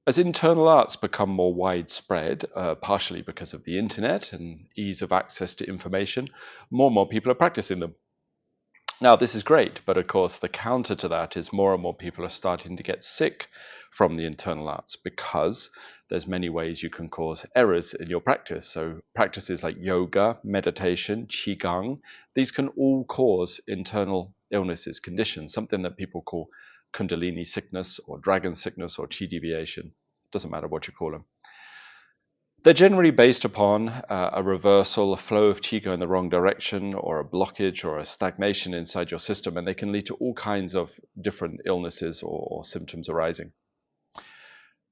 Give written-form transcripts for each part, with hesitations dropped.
As internal arts become more widespread, partially because of the internet and ease of access to information, more and more people are practicing them. Now, this is great, but of course, the counter to that is more and more people are starting to get sick from the internal arts because there's many ways you can cause errors in your practice. So practices like yoga, meditation, Qigong, these can all cause internal illnesses, conditions, something that people call Kundalini sickness or dragon sickness or Qi deviation. Doesn't matter what you call them. They're generally based upon a reversal, a flow of qi going in the wrong direction, or a blockage or a stagnation inside your system, and they can lead to all kinds of different illnesses or symptoms arising.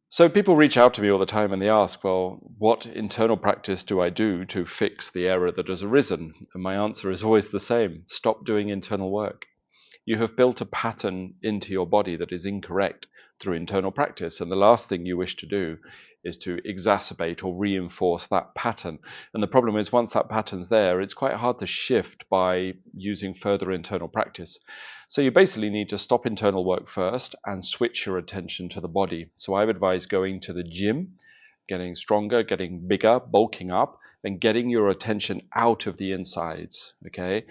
So people reach out to me all the time and they ask, well, what internal practice do I do to fix the error that has arisen? And my answer is always the same: stop doing internal work. You have built a pattern into your body that is incorrect through internal practice, and the last thing you wish to do is to exacerbate or reinforce that pattern. And the problem is, once that pattern's there, it's quite hard to shift by using further internal practice. So you basically need to stop internal work first and switch your attention to the body. So I would advise going to the gym, getting stronger, getting bigger, bulking up, and getting your attention out of the insides. Okay,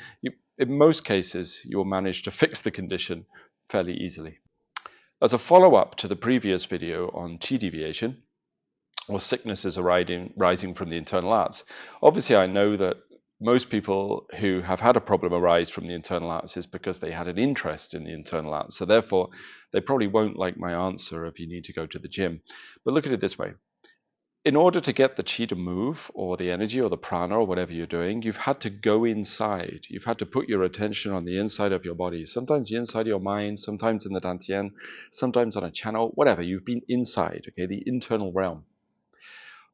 in most cases, you'll manage to fix the condition fairly easily. As a follow-up to the previous video on Qi deviation, or sicknesses rising from the internal arts, obviously I know that most people who have had a problem arise from the internal arts is because they had an interest in the internal arts. So therefore, they probably won't like my answer of you need to go to the gym. But look at it this way. In order to get the qi to move, or the energy, or the prana, or whatever you're doing, you've had to go inside. You've had to put your attention on the inside of your body. Sometimes the inside of your mind, sometimes in the dantian, sometimes on a channel, whatever. You've been inside, okay, the internal realm.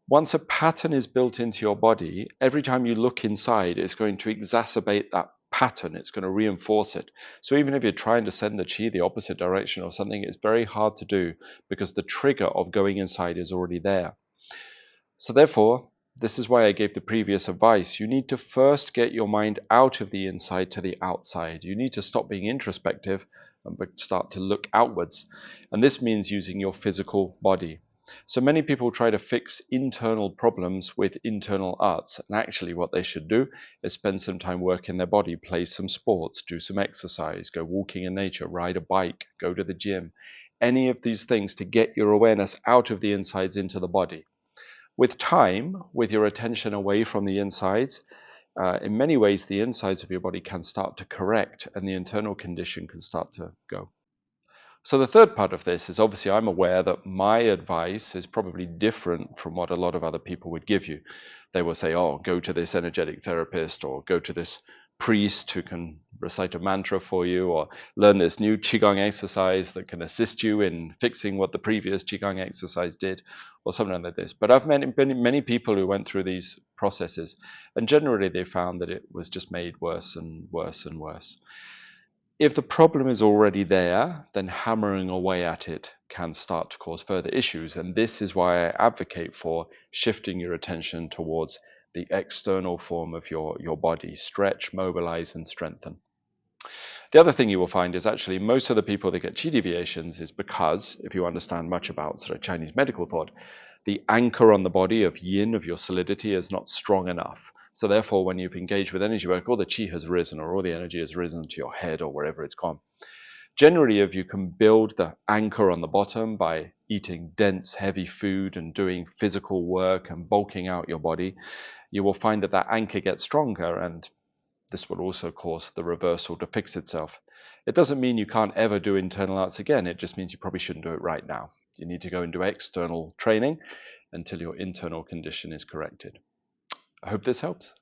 Once a pattern is built into your body, every time you look inside, it's going to exacerbate that pattern. It's going to reinforce it. So even if you're trying to send the qi the opposite direction or something, it's very hard to do because the trigger of going inside is already there. So therefore, this is why I gave the previous advice. You need to first get your mind out of the inside to the outside. You need to stop being introspective and start to look outwards. And this means using your physical body. So many people try to fix internal problems with internal arts. And actually what they should do is spend some time working their body, play some sports, do some exercise, go walking in nature, ride a bike, go to the gym. Any of these things to get your awareness out of the insides into the body. With time, with your attention away from the insides, in many ways the insides of your body can start to correct and the internal condition can start to go. So the third part of this is, obviously I'm aware that my advice is probably different from what a lot of other people would give you. They will say, oh, go to this energetic therapist, or go to this priest who can recite a mantra for you, or learn this new Qigong exercise that can assist you in fixing what the previous Qigong exercise did, or something like this. But I've met many people who went through these processes, and generally they found that it was just made worse and worse and worse. If the problem is already there, then hammering away at it can start to cause further issues. And this is why I advocate for shifting your attention towards the external form of your body. Stretch, mobilize, and strengthen. The other thing you will find is actually most of the people that get qi deviations is because, if you understand much about sort of Chinese medical thought, the anchor on the body of yin, of your solidity, is not strong enough. So therefore, when you've engaged with energy work, all the qi has risen, or all the energy has risen to your head or wherever it's gone. Generally, if you can build the anchor on the bottom by eating dense, heavy food and doing physical work and bulking out your body, you will find that that anchor gets stronger, and this will also cause the reversal to fix itself. It doesn't mean you can't ever do internal arts again. It just means you probably shouldn't do it right now. You need to go and do external training until your internal condition is corrected. I hope this helps.